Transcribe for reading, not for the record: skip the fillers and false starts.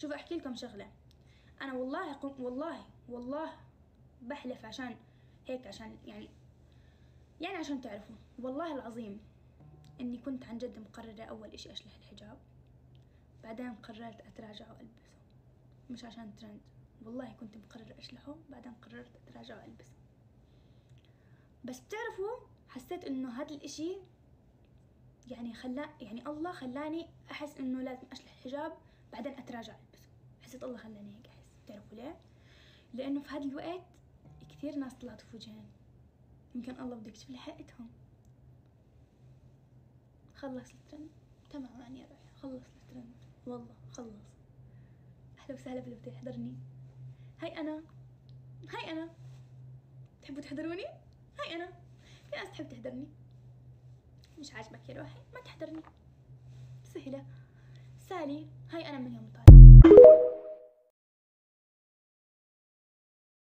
شوفوا احكي لكم شغله. انا والله بحلف عشان هيك، عشان يعني عشان تعرفوا والله العظيم اني كنت عن جد مقرره اول اشي اشلح الحجاب، بعدين قررت اتراجع والبسه، مش عشان ترند. والله كنت مقرره اشلحه، بعدين قررت اتراجع والبسه. بس بتعرفوا حسيت انه هذا الاشي يعني الله خلاني احس انه لازم اشلح الحجاب بعدين اتراجع البسه. حسيت الله خلاني هيك احس. تعرفوا ليه؟ لانه في هذا الوقت كثير ناس طلعت في وجهين، يمكن الله بده يكشف لي حقيقتهم. خلص الترند تماما يا رايح، خلص الترند والله خلص. اهلا وسهلا باللي بده يحضرني. هاي انا تحبوا تحضروني؟ هاي انا. في ناس تحب تحضرني، مش عاجبك يا روحي ما تحضرني، سهلة. سالي هاي انا من يوم طالع.